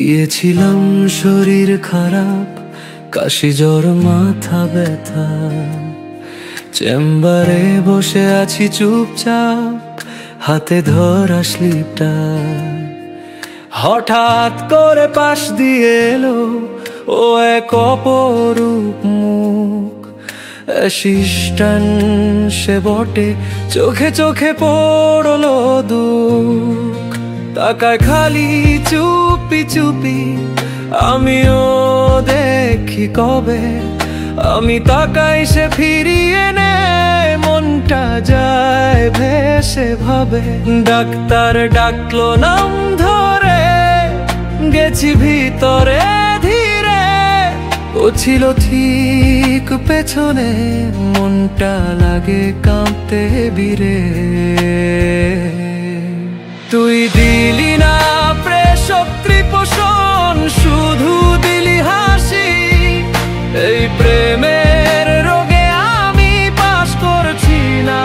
গিয়েছিলাম শরীর খারাপ, কাশি জ্বর মাথা ব্যথা, চেম্বারে বসে আছি চুপচাপ, হাতে ধরা স্লিপটা। হঠাৎ করে পাশ দিয়ে এলো ও এক অপরূপ মুখ, অ্যাসিস্ট্যান্ট সে বটে, চোখে চোখে পড়লো দুঃখ। তাকায় খালি চুপি চুপি, আমিও দেখি কবে, আমি তাকাই সে ফিরিয়ে নে, মনটা যায় ভেসে ভাবে। ডাক্তার ডাকলো নাম ধরে, গেছি ভিতরে ধীরে, ও ছিল ঠিক পেছনে, মনটা লাগে কাঁপতে বিরে। তুই দিলি না প্রেশক্তি পোষণ, শুধু দিলি হাসি। এই প্রেমের রোগে আমি পাস করছি না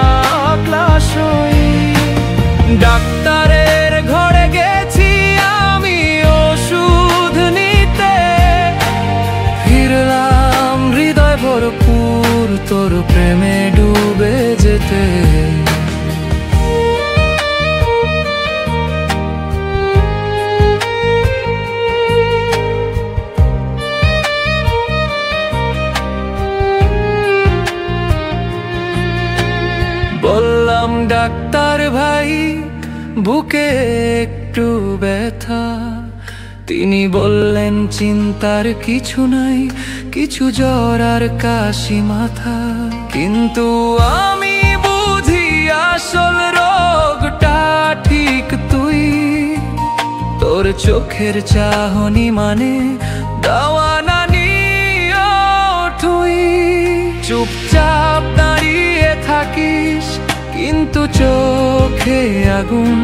ক্লাস হই। ডাক্তারের ঘরে গেছি আমি ওষুধ নিতে, ফিরলাম হৃদয় ভরপুর তোর প্রেমে ডুবে যেতে। বললাম ডাক্তার ভাই, বুকে একটু ব্যথা। তিনি বললেন চিন্তার কিছু নাই, কিছু জ্বর আর কাশি মাথা। কিন্তু আমি বুঝি আসল রোগটা ঠিক তুই, তোর চোখের চাহনি মানে দাওয়া না নিও তুই। চুপচাপ দাঁড়িয়ে থাকিস কিন্তু চোখে আগুন,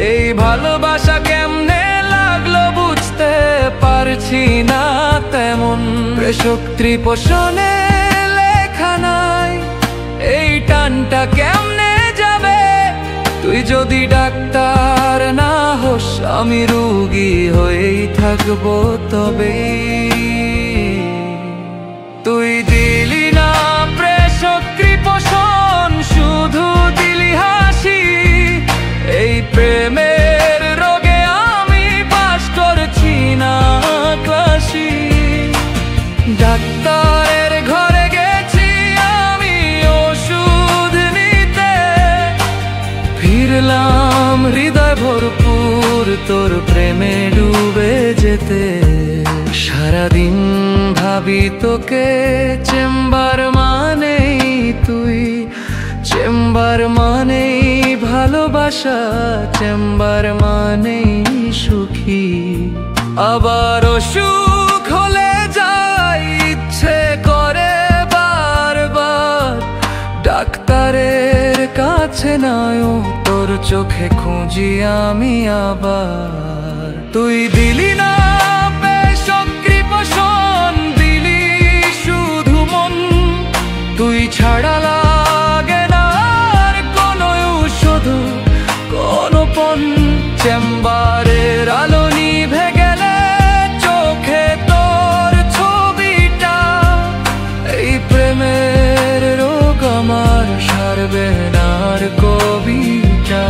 এই ভালোবাসা কেমনে লাগলো বুঝতে পারছি না তেমন। প্রেশক্তি পোষণে লেখা নাই, এই টানটা কেমনে যাবে। তুই যদি ডাক্তার না হোস, আমি রোগী হয়েই থাকবো তবেই। তুই দিলি না প্রেশক্তি পোষণ, শুধু দিলি হাসি। এই প্রেমের রোগে আমি বাস করছি না ক্লাসি। ডাক্তারের ঘরে গেছি আমি ওষুধ নিতে, ফিরলাম হৃদয় ভরপুর তোর প্রেমে ডুবে যেতে। সারাদিন ভাবি তোকে, চেম্বার মানেই তুই, চেম্বার মানেই ভালোবাসা, চেম্বার মানেই সুখী। আবার অসুখ হলে যাই, ইচ্ছে করে বারবার ডাক্তারের কাছে নাও, তোর চোখে খুঁজি আমি আবার। তুই দিলি না প্রেশক্তি পোষণ, দিলি শুধু মন। তুই ছাড়া লাগে না আর কোনো ঔষধ, কোনো পণ। চেম্বারের আলো নিভে গেলে চোখে তোর ছবিটা, এই প্রেমের রোগ আমার সারবে না আর কবিতা।